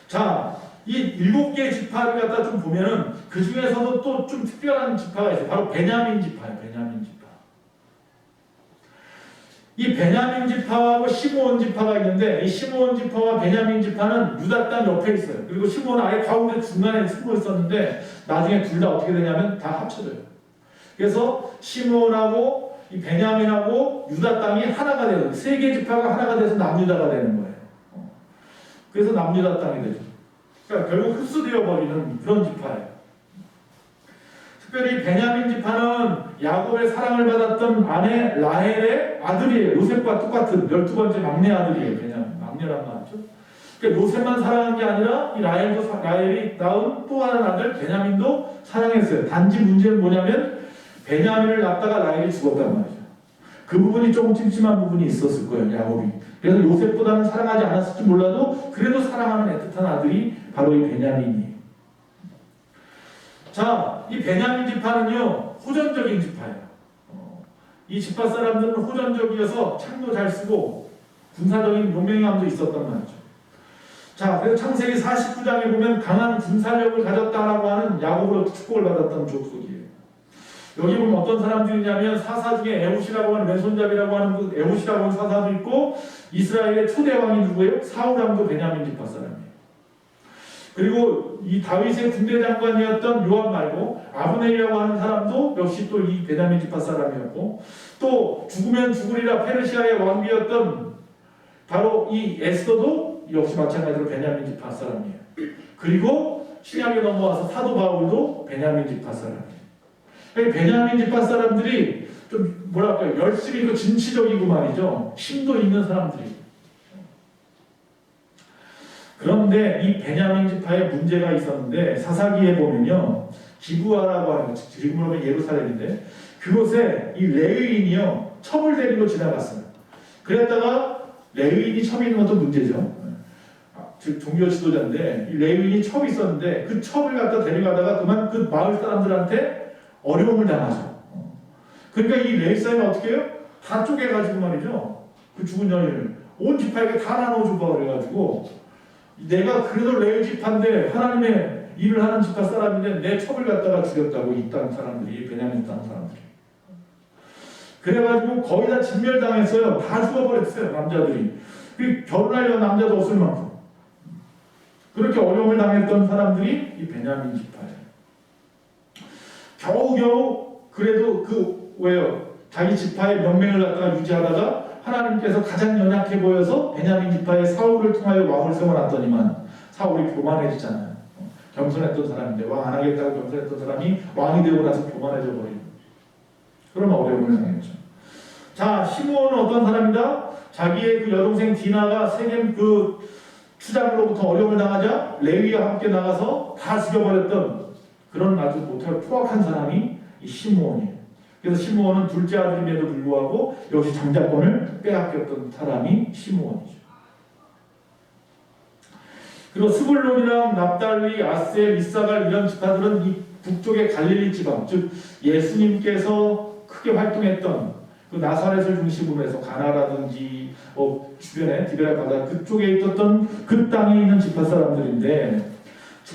자, 이 7개의 지파를 갖다 좀 보면은 그 중에서도 또 좀 특별한 지파가 있어요. 바로 베냐민 지파예요. 베냐민 지파. 이 베냐민 지파하고 시므온 지파가 있는데 이 시므온 지파와 베냐민 지파는 유다 땅 옆에 있어요. 그리고 시므온은 아예 가운데 중간에 숨어 있었는데 나중에 둘 다 어떻게 되냐면 다 합쳐져요. 그래서 시므온하고 이 베냐민하고 유다 땅이 하나가 되는, 3개 지파가 하나가 돼서 남유다가 되는 거예요. 그래서 남유다 땅이 되죠. 그러니까 결국 흡수되어 버리는 그런 지파예요. 특별히 베냐민 지파는 야곱의 사랑을 받았던 아내 라헬의 아들이에요. 요셉과 똑같은 12번째 막내 아들이에요. 베냐민, 막내란 말이죠. 그러니까 요셉만 사랑한 게 아니라 이 라헬이 낳은 또 다른 아들 베냐민도 사랑했어요. 단지 문제는 뭐냐면 베냐민을 낳다가 라헬이 죽었단 말이죠. 그 부분이 조금 찜찜한 부분이 있었을 거예요. 야곱이. 그래서 요셉보다는 사랑하지 않았을지 몰라도 그래도 사랑하는 애틋한 아들이 바로 이 베냐민이에요. 자, 이 베냐민 지파는요 호전적인 지파예요. 이 지파 사람들은 호전적이어서 창도 잘 쓰고 군사적인 용맹함도 있었단 말이죠. 자, 그래서 창세기 49장에 보면 강한 군사력을 가졌다라고 하는 야곱으로 축복을 받았던 족속이에요. 여기 보면 어떤 사람들이냐면 사사 중에 에훗이라고 하는 왼손잡이라고 하는 그 에훗이라고 하는 사사도 있고 이스라엘의 초대 왕이 누구예요? 사울왕도 베냐민 지파 사람이에요. 그리고 이 다윗의 군대 장관이었던 요압 말고 아브넬이라고 하는 사람도 역시 또 이 베냐민 지파 사람이었고 또 죽으면 죽으리라 페르시아의 왕비였던 바로 이 에스더도 역시 마찬가지로 베냐민 지파 사람이에요. 그리고 신약에 넘어와서 사도 바울도 베냐민 지파 사람이에요. 베냐민 지파 사람들이 좀 뭐랄까요, 열심히 그 진취적이고 말이죠. 힘도 있는 사람들이. 그런데 이 베냐민 지파에 문제가 있었는데 사사기에 보면요, 기브아라고 하는 것, 지금으로 보면 예루살렘인데 그곳에 이 레위인이요 첩을 데리고 지나갔어요. 그랬다가 레위인이 첩이 있는 것도 문제죠. 즉 종교 지도자인데 이 레위인이 첩이 있었는데 그 첩을 갖다 데려가다가 그만 그 마을 사람들한테 어려움을 당하죠. 그러니까 이 레위 사람이 어떻게 해요? 다 쪼개가지고 말이죠. 그 죽은 여인을 온 지파에게 다 나눠주고 그래가지고 내가 그래도 레위 지파인데 하나님의 일을 하는 지파 사람인데 내 첩을 갖다가 죽였다고 이 땅 사람들이, 베냐민 땅 사람들이. 그래가지고 거의 다 진멸당했어요. 다 죽어버렸어요. 남자들이. 결혼하려는 남자도 없을 만큼. 그렇게 어려움을 당했던 사람들이 이 베냐민 지파예요. 겨우겨우 그래도 자기 지파의 명맥을 갖다가 유지하다가 하나님께서 가장 연약해 보여서 베냐민 지파의 사울을 통하여 왕을 세워놨더니만 사울이 교만해지잖아요. 겸손했던 사람인데 왕 안 하겠다고 겸손했던 사람이 왕이 되고 나서 교만해져 버리고 그런 어려움을 당했죠. 자, 시므온은 어떤 사람이다? 자기의 그 여동생 디나가 세겜 그 추장으로부터 어려움을 당하자 레위와 함께 나가서 다 죽여버렸던 그런 아주 못할 포악한 사람이 이 시므온이에요. 그래서 시므온은 둘째 아들임에도 불구하고 역시 장자권을 빼앗겼던 사람이 시므온이죠. 그리고 스불론이랑 납달리, 아셀, 이사갈 이런 지파들은 이 북쪽의 갈릴리 지방, 즉 예수님께서 크게 활동했던 그 나사렛을 중심으로 해서 가나라든지 주변에 디베라 바다 그쪽에 있었던 그 땅에 있는 지파 사람들인데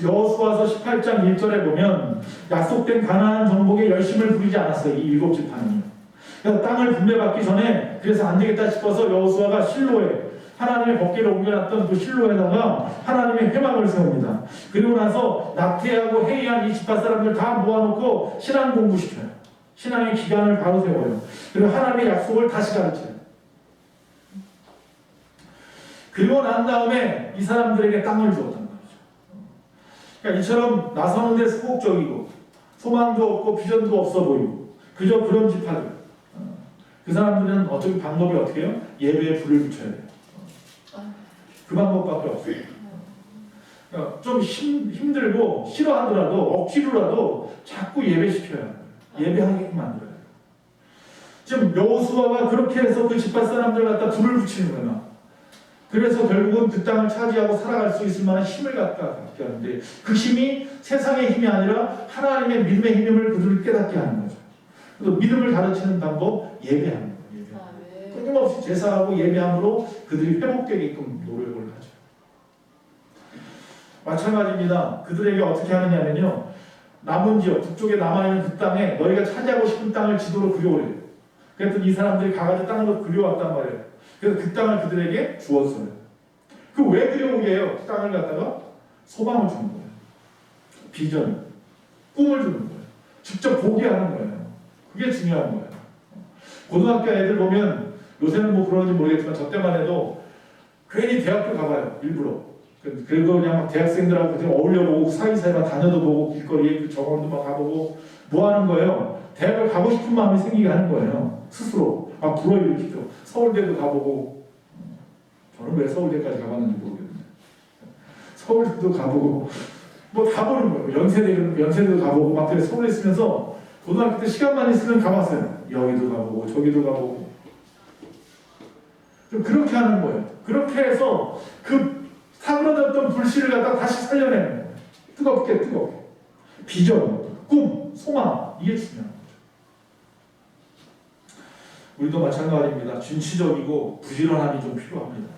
여호수아서 18장 1절에 보면 약속된 가나안 정복에 열심을 부리지 않았어요. 이 7지파는요. 그래서 땅을 분배받기 전에 그래서 안 되겠다 싶어서 여호수아가 실로에 하나님의 법궤를 옮겨놨던 그 실로에다가 하나님의 회막을 세웁니다. 그리고 나서 낙태하고 해이한 이 지파 사람들 다 모아놓고 신앙 공부시켜요. 신앙의 기간을 바로 세워요. 그리고 하나님의 약속을 다시 가르쳐요. 그리고 난 다음에 이 사람들에게 땅을 주었단 말이죠. 그러니까 이처럼 나서는데 소극적이고 소망도 없고 비전도 없어 보이고 그저 그런 지파들, 그 사람들은 어떻게 방법이 어떻게 해요? 예배에 불을 붙여야 돼요. 그 방법밖에 없어요. 그러니까 좀 힘들고 싫어하더라도 억지로라도 자꾸 예배시켜야 해요. 예배하게끔 만들어야 돼요. 지금 여호수아가 그렇게 해서 그 지파 사람들 갖다 불을 붙이는 거예요. 그래서 결국은 그 땅을 차지하고 살아갈 수 있을 만한 힘을 갖게 하는데 그 힘이 세상의 힘이 아니라 하나님의 믿음의 힘임을 그들을 깨닫게 하는 거죠. 그래서 믿음을 가르치는 방법 예배하는 거예요. 예배. 끊임없이 제사하고 예배함으로 그들이 회복되게끔 노력을 하죠. 마찬가지입니다. 그들에게 어떻게 하느냐면요. 남은 지역, 북쪽에 남아있는 그 땅에 너희가 차지하고 싶은 땅을 지도로 그려오래요. 그랬더니 이 사람들이 가가지고 땅으로 그려왔단 말이에요. 그래서 그 땅을 그들에게 주었어요. 그 왜 그려오게 해요? 그 땅을 갖다가 소망을 주는 거예요. 비전, 꿈을 주는 거예요. 직접 보게 하는 거예요. 그게 중요한 거예요. 고등학교 애들 보면 요새는 뭐 그런지 모르겠지만 저 때만 해도 괜히 대학교 가봐요. 일부러. 그리고 그냥 막 대학생들하고 그냥 어울려보고 사이사이만 다녀도 보고 길거리에 그 정원도 막 가보고 뭐 하는 거예요? 대학을 가고 싶은 마음이 생기게 하는 거예요. 스스로. 막 불어일으키죠. 서울대도 가보고 저는 왜 서울대까지 가봤는지 모르겠는데 서울대도 가보고 뭐 다 보는 거예요. 연세대도 가보고 막 그래서 서울에 있으면서 고등학교 때 시간만 있으면 가봤어요. 여기도 가보고 저기도 가보고 좀 그렇게 하는 거예요. 그렇게 해서 그 사그러졌던 불씨를 갖다 다시 살려내는 거예요. 뜨겁게 비전, 꿈, 소망 이게 중요한 거죠. 우리도 마찬가지입니다. 진취적이고 부지런함이 좀 필요합니다.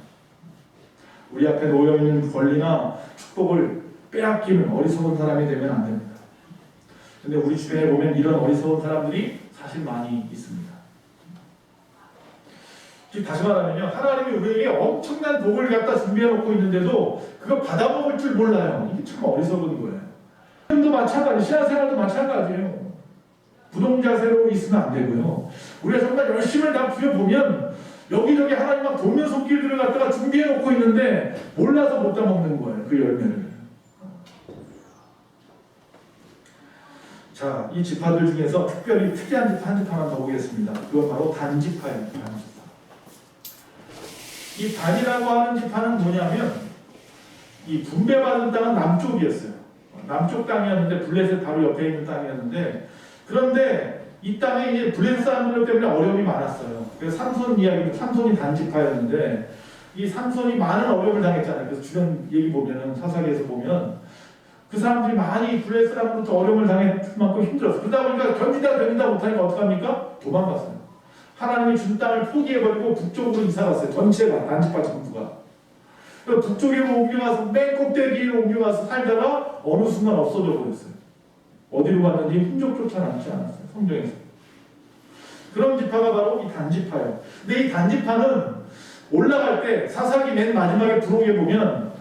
우리 앞에 놓여있는 권리나 축복을 빼앗기는 어리석은 사람이 되면 안 됩니다. 근데 우리 주변에 보면 이런 어리석은 사람들이 사실 많이 있습니다. 다시 말하면요, 하나님이 우리에게 엄청난 복을 갖다 준비해 놓고 있는데도 그거 받아먹을 줄 몰라요. 이게 참 어리석은 거예요. 도 마찬가지, 신앙생활도 마찬가지예요. 부동자세로 있으면 안 되고요. 우리가 정말 열심을 다 부여보면 여기저기 하나님 막 돌면 손길들을 갖다가 준비해 놓고 있는데 몰라서 못 따먹는 거예요. 그 열매를. 자, 이 지파들 중에서 특별히 특이한 지파 한 지파만 더 보겠습니다. 그건 바로 단지파예요. 단지파. 이 단이라고 하는 지파는 뭐냐면 이 분배받은 땅은 남쪽이었어요. 남쪽 땅이었는데 블레셋 바로 옆에 있는 땅이었는데 그런데 이 땅에 이제 블레셋 사람들 때문에 어려움이 많았어요. 그래서 삼손 이야기는 삼손이 단지파였는데 이 삼손이 많은 어려움을 당했잖아요. 그래서 주변 얘기 보면은 사사기에서 보면 그 사람들이 많이 블레셋 사람으로부터 어려움을 당했을 만큼 힘들었어요. 그러다 보니까 견디다 못하니까 어떡합니까? 도망갔어요. 하나님이 준 땅을 포기해버리고 북쪽으로 이사갔어요. 전체가 단지파 전부가. 그래서 북쪽으로 옮겨가서 맨 꼭대기로 옮겨가서 살다가 어느 순간 없어져 버렸어요. 어디로 갔는지 흔적조차 남지 않았어요. 성경에서. 그런 지파가 바로 이 단지파예요. 근데 이 단지파는 올라갈 때 사사기 맨 마지막에 부록에 보면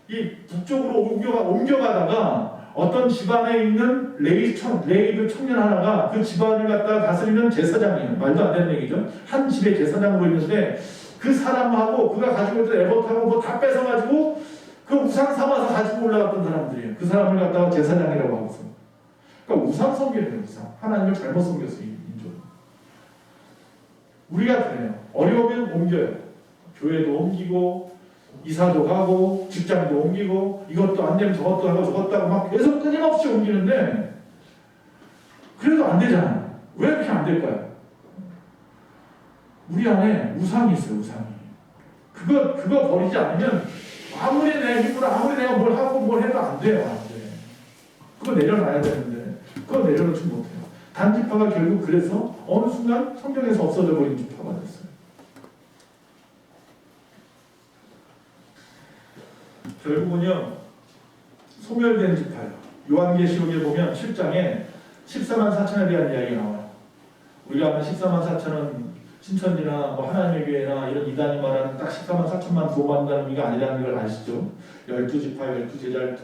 이 북쪽으로 옮겨가다가 어떤 집안에 있는 레이브 청년 하나가 그 집안을 갖다가 다스리는 제사장이에요. 말도 안 되는 얘기죠. 한 집의 제사장으로 있는데 그 사람하고 그가 가지고 있던 에봇하고 뭐 다 뺏어가지고 그 우상 삼아서 가지고 올라갔던 사람들이에요. 그 사람을 갖다가 제사장이라고 하고 있어요. 그러니까 우상 섬기는 우상. 하나님을 잘못 섬겼어요. 이 민족. 우리가 그래요. 어려우면 옮겨요. 교회도 옮기고 이사도 가고 직장도 옮기고 이것도 안 되면 저것도 하고 저것도 하고 막 계속 끊임없이 옮기는데 그래도 안 되잖아요. 왜 이렇게 안 될까요? 우리 안에 우상이 있어요. 우상이. 그거 버리지 않으면 아무리 내 힘으로 아무리 내가 뭘 하고 뭘 해도 안 돼요. 안 돼. 그거 내려놔야 되는데 그거 내려놓지 못해요. 단지파가 결국 그래서 어느 순간 성경에서 없어져 버린 지파가 됐어요. 결국은요 소멸된 지파예요. 요한계시록에 보면 7장에 14만 4천에 대한 이야기가 나와요. 우리가 아는 14만 4천은 신천지나 뭐 하나님의 교회나 이런 이단이 말하는 딱 14만 4천만 구원받는다는 의미가 아니라는 걸 아시죠? 12지파 12제자를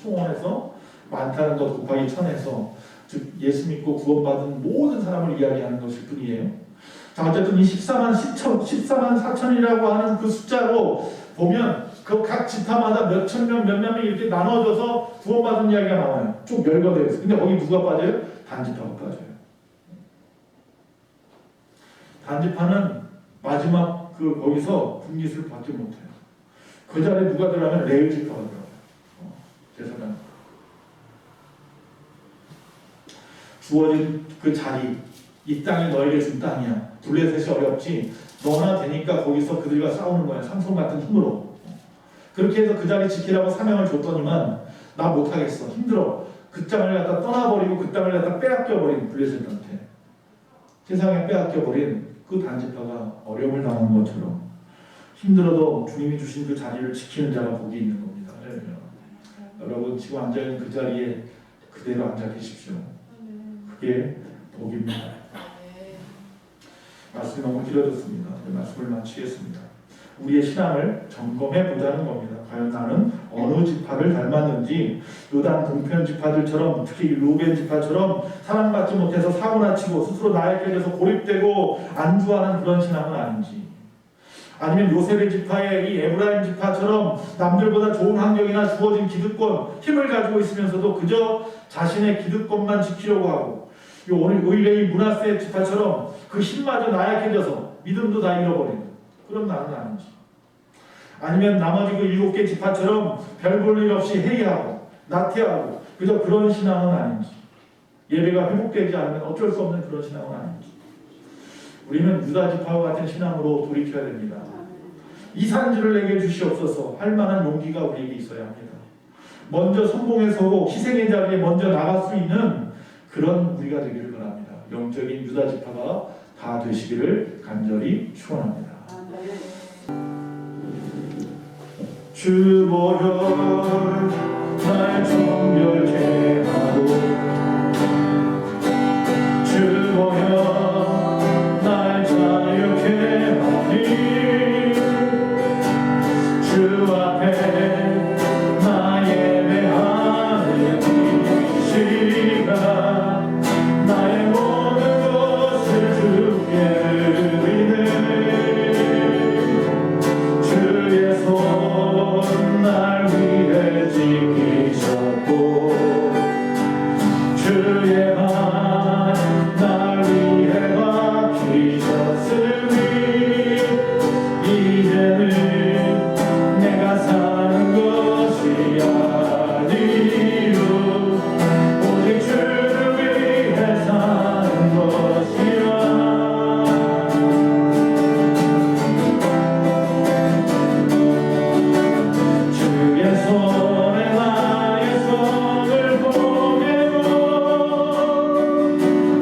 총원해서 많다는 것 곱하기 1000에서 즉 예수 믿고 구원받은 모든 사람을 이야기하는 것일 뿐이에요. 자, 어쨌든 이 14만 4천이라고 하는 그 숫자로 보면 그 각 지파마다 몇천 명, 몇만 명 이렇게 나눠져서 구원받은 이야기가 나와요. 쭉 열거되어 있어요. 근데 거기 누가 빠져요? 단지파가 빠져요. 단지파는 마지막 거기서 분깃을 받지 못해요. 그 자리에 누가 들어가면 레위 지파가 들어가요. 제사장. 주어진 그 자리, 이 땅이 너에게 준 땅이야. 블레셋이 어렵지 너나 되니까 거기서 그들과 싸우는 거야. 삼손 같은 힘으로. 그렇게 해서 그 자리 지키라고 사명을 줬더니만 나 못하겠어. 힘들어. 그 땅을 갖다 떠나버리고 그 땅을 갖다 빼앗겨버린 블레셋한테 세상에 빼앗겨버린 그 단지파가 어려움을 당한 것처럼 힘들어도 주님이 주신 그 자리를 지키는 자가 복이 있는 겁니다. 여러분 지금 앉아있는 그 자리에 그대로 앉아 계십시오. 그게 복입니다. 말씀이 너무 길어졌습니다. 말씀을 마치겠습니다. 우리의 신앙을 점검해 보자는 겁니다. 과연 나는 어느 지파를 닮았는지, 요단 동편 지파들처럼, 특히 루벤 지파처럼 사랑받지 못해서 사고나 치고 스스로 나에 깨져서 고립되고 안주하는 그런 신앙은 아닌지, 아니면 요셉의 지파의 이 에브라임 지파처럼 남들보다 좋은 환경이나 주어진 기득권, 힘을 가지고 있으면서도 그저 자신의 기득권만 지키려고 하고, 오늘 의뢰인 므낫세 지파처럼 그 힘마저 나약해져서 믿음도 다 잃어버리는 그런 나는 아닌지, 아니면 나머지 그 7개 지파처럼 별 볼 일 없이 회의하고 나태하고 그저 그런 신앙은 아닌지, 예배가 회복되지 않으면 어쩔 수 없는 그런 신앙은 아닌지, 우리는 유다 지파와 같은 신앙으로 돌이켜야 됩니다. 이 산지를 내게 주시옵소서 할 만한 용기가 우리에게 있어야 합니다. 먼저 성공에 서고 희생의 자리에 먼저 나갈 수 있는 그런 우리가 되기를 바랍니다. 영적인 유다 지파가 다 되시기를 간절히 축원합니다. 주 보혈 날 정결케 하고, 주 보혈 날 자유케 하니, 주 앞에 나 예배하는 이 시간 나의 모든 것을 주께 드리네. 주의 손 날 위해 지키셨고, 주의 발 날 위해 박히셨으니, 이제는 내가 사는 것이 아니요 오직 주를 위해 사는 것이라. 주의 손에 나의 손을 보내고,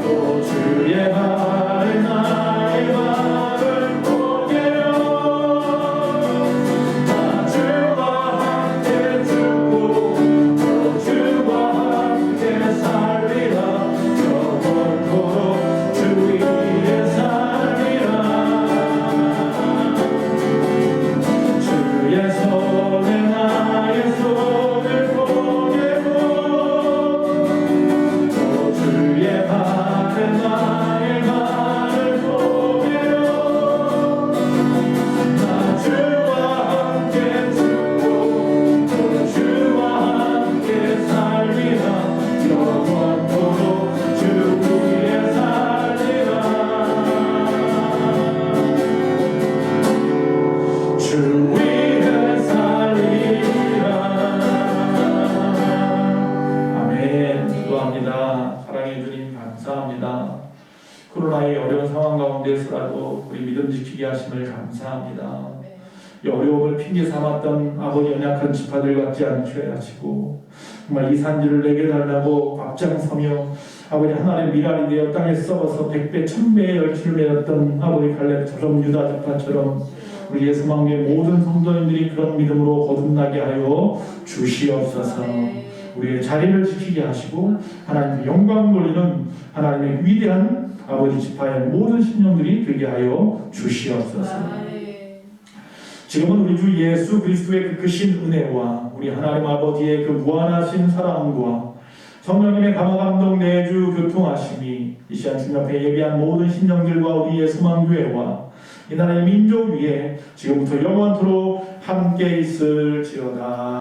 또 주의 발에 나의 발을 보내요. 나 주와 함께 죽고 또 주와 함께 살리라. 영원토록 주 위에 살리라. 주의 손에 나의 손을 보내고, 또 주의 발에 나의 발을 보내요. 나 주와 함께 죽고 또 주와 함께 살리라. 영원토록 주 위에 살리라. 주 위에 살리라. 아멘. 기도합니다. 사랑해 주님 감사합니다. 코로나의 어려운 상황 가운데서라도 우리 믿음 지키게 하심을 감사합니다. 이 어려움을 핑계 삼았던 아버지 연약한 지파들 같지 않게 하시고, 정말 이 산지를 내게 달라고 앞장서며 아버지 하나님의 미랄이 되어 땅에 썩어서 100배 1000배의 열심을 맺었던 아버지 갈렙처럼 유다 지파처럼 우리 예수망교의 모든 성도님들이 그런 믿음으로 거듭나게 하여 주시옵소서. 우리의 자리를 지키게 하시고 하나님의 영광 돌리는 하나님의 위대한 아버지 지파의 모든 심령들이 되게 하여 주시옵소서. 지금은 우리 주 예수 그리스도의 그 크신 은혜와 우리 하나님 아버지의 그 무한하신 사랑과 성령님의 감화감동 내주 교통하심이 이 시간 주님 앞에 예비한 모든 심령들과 우리 예수만교회와 이 나라의 민족 위에 지금부터 영원토록 함께 있을지어다.